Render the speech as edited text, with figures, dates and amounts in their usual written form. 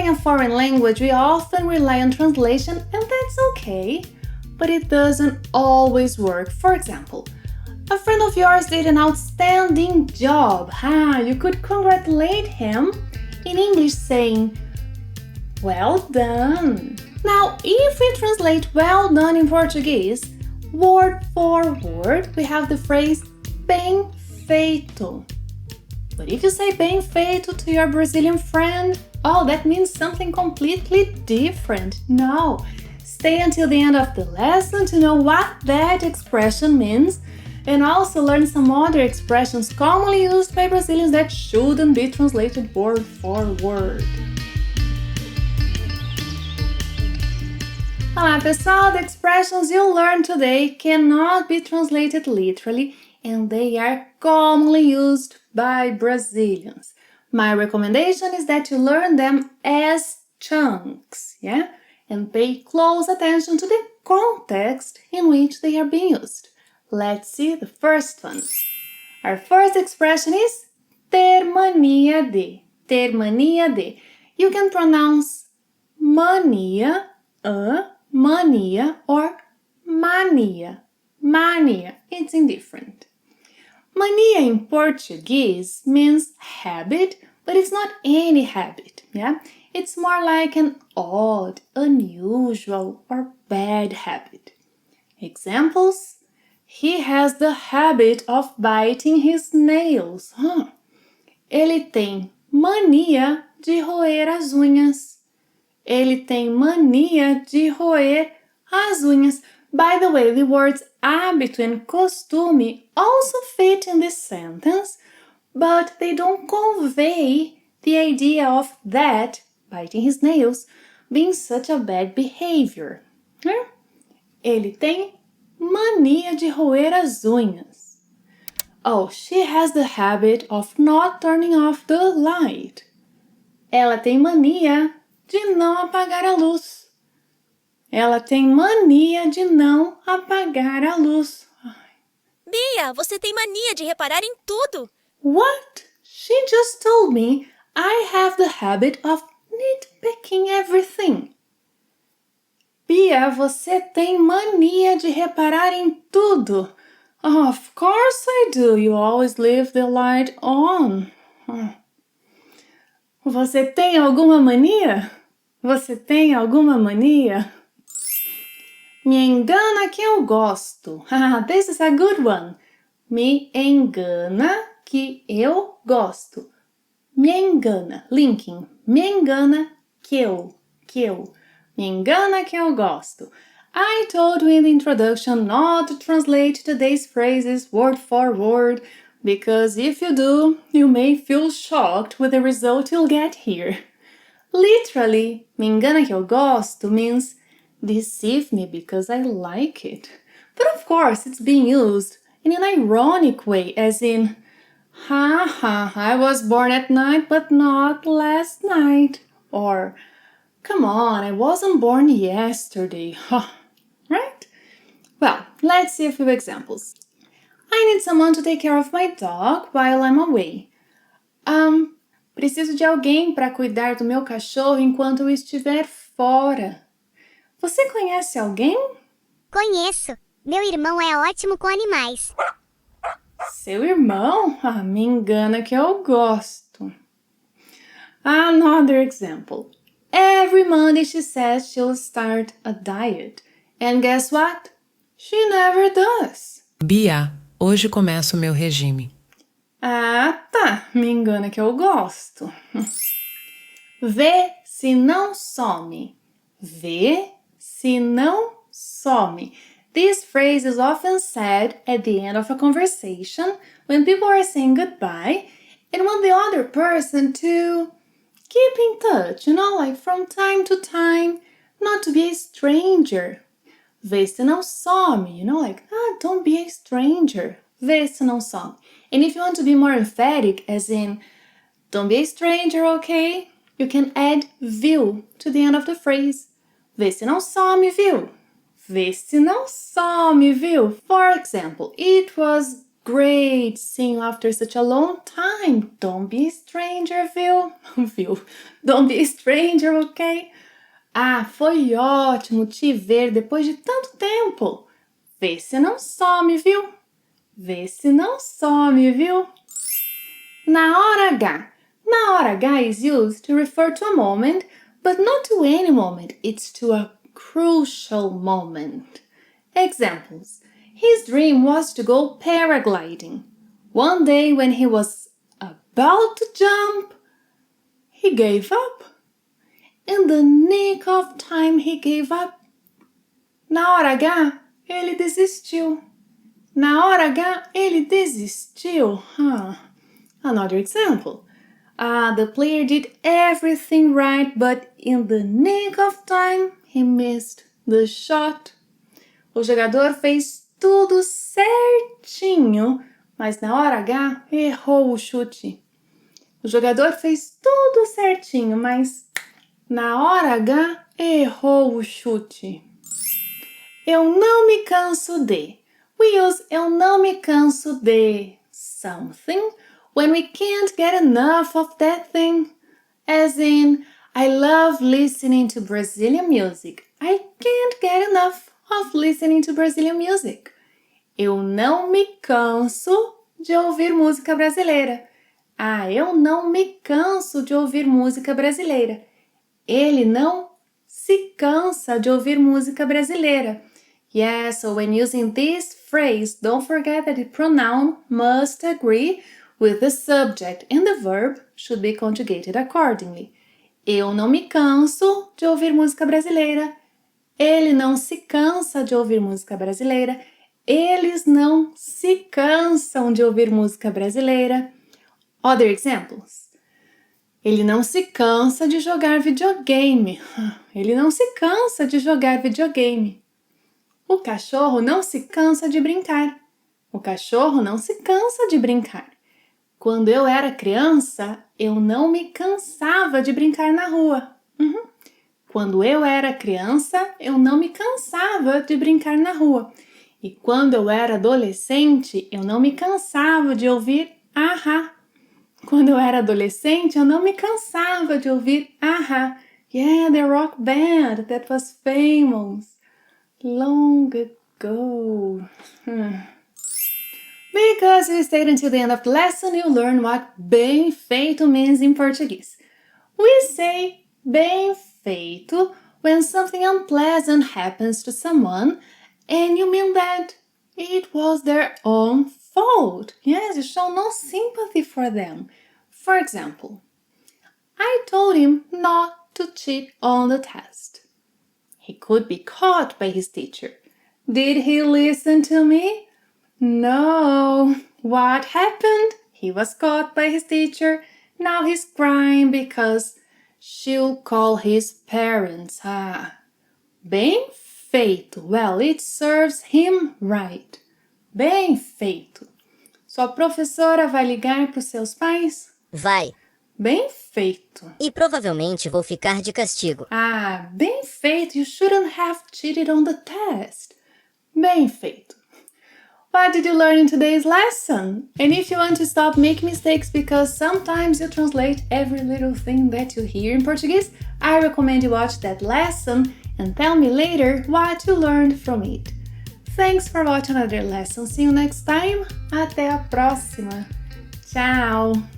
learning a foreign language, we often rely on translation, and that's okay. But it doesn't always work. For example, a friend of yours did an outstanding job. You could congratulate him in English saying, well done. Now, if we translate well done in Portuguese, word for word, we have the phrase bem feito. But if you say bem feito to your Brazilian friend, that means something completely different. No, stay until the end of the lesson to know what that expression means, and also learn some other expressions commonly used by Brazilians that shouldn't be translated word for word. Olá pessoal, the expressions you'll learn today cannot be translated literally, and they are commonly used by Brazilians. My recommendation is that you learn them as chunks, and pay close attention to the context in which they are being used. Let's see the first one. Our first expression is ter mania de. Ter mania de. You can pronounce mania, mania, or mania. Mania, it's indifferent. Mania in Portuguese means habit, but it's not any habit, It's more like an odd, unusual, or bad habit. Examples: he has the habit of biting his nails. Ele tem mania de roer as unhas. Ele tem mania de roer as unhas. By the way, the words hábito and costume also fit in this sentence, but they don't convey the idea of that, biting his nails, being such a bad behavior. Ele tem mania de roer as unhas. She has the habit of not turning off the light. Ela tem mania de não apagar a luz. Ela tem mania de não apagar a luz. Bia, você tem mania de reparar em tudo. What? She just told me I have the habit of nitpicking everything. Bia, você tem mania de reparar em tudo. Of course I do. You always leave the light on. Você tem alguma mania? Você tem alguma mania? Me engana que eu gosto. This is a good one. Me engana que eu gosto. Me engana, linking. Me engana que eu. Me engana que eu gosto. I told you in the introduction not to translate today's phrases word for word, because if you do, you may feel shocked with the result you'll get here. Literally, me engana que eu gosto means deceive me because I like it. But of course, it's being used in an ironic way, as in, I was born at night but not last night. Or, come on, I wasn't born yesterday. Right? Well, let's see a few examples. I need someone to take care of my dog while I'm away. Preciso de alguém para cuidar do meu cachorro enquanto eu estiver fora. Você conhece alguém? Conheço. Meu irmão é ótimo com animais. Seu irmão? Me engana que eu gosto. Another example. Every Monday she says she'll start a diet. And guess what? She never does. Bia, hoje começa o meu regime. Tá. Me engana que eu gosto. Vê se não some. Vê se não some. This phrase is often said at the end of a conversation when people are saying goodbye and want the other person to keep in touch, like from time to time, not to be a stranger. Vê se não some, don't be a stranger. Vê se não some. And if you want to be more emphatic, as in, don't be a stranger, okay? You can add viu to the end of the phrase. Vê se não some, viu? Vê se não some, viu? For example, it was Great, seeing you after such a long time. Don't be a stranger, viu? Viu? Don't be a stranger, ok? Ah, foi ótimo te ver depois de tanto tempo. Vê se não some, viu? Vê se não some, viu? Na hora H. Na hora H is used to refer to a moment, but not to any moment. It's to a crucial moment. Examples. His dream was to go paragliding. One day when he was about to jump, he gave up. In the nick of time, he gave up. Na hora H, ele desistiu. Na hora H, ele desistiu. Another example. The player did everything right, but in the nick of time, he missed the shot. O jogador fez tudo certinho, mas na hora H errou o chute. O jogador fez tudo certinho, mas na hora H errou o chute. Eu não me canso de. We use eu não me canso de something when we can't get enough of that thing. As in, I love listening to Brazilian music. I can't get enough of listening to Brazilian music. Eu não me canso de ouvir música brasileira. Eu não me canso de ouvir música brasileira. Ele não se cansa de ouvir música brasileira. Yeah, so when using this phrase, don't forget that the pronoun must agree with the subject and the verb should be conjugated accordingly. Eu não me canso de ouvir música brasileira. Ele não se cansa de ouvir música brasileira. Eles não se cansam de ouvir música brasileira. Other examples. Ele não se cansa de jogar videogame. Ele não se cansa de jogar videogame. O cachorro não se cansa de brincar. O cachorro não se cansa de brincar. Quando eu era criança, eu não me cansava de brincar na rua. Quando eu era criança, eu não me cansava de brincar na rua. E quando eu era adolescente, eu não me cansava de ouvir ahá. Quando eu era adolescente, eu não me cansava de ouvir ahá. Yeah, the rock band that was famous long ago. Because you stayed until the end of the lesson, you'll learn what bem feito means in Portuguese. We say bem feito when something unpleasant happens to someone and you mean that it was their own fault. Yes, you show no sympathy for them. For example, I told him not to cheat on the test. He could be caught by his teacher. Did he listen to me? No. What happened? He was caught by his teacher. Now he's crying because she'll call his parents. Bem feito. Well, it serves him right. Bem feito. Sua professora vai ligar para os seus pais? Vai. Bem feito. E provavelmente vou ficar de castigo. Bem feito. You shouldn't have cheated on the test. Bem feito. What did you learn in today's lesson? And if you want to stop making mistakes because sometimes you translate every little thing that you hear in Portuguese, I recommend you watch that lesson and tell me later what you learned from it. Thanks for watching another lesson. See you next time. Até a próxima. Tchau!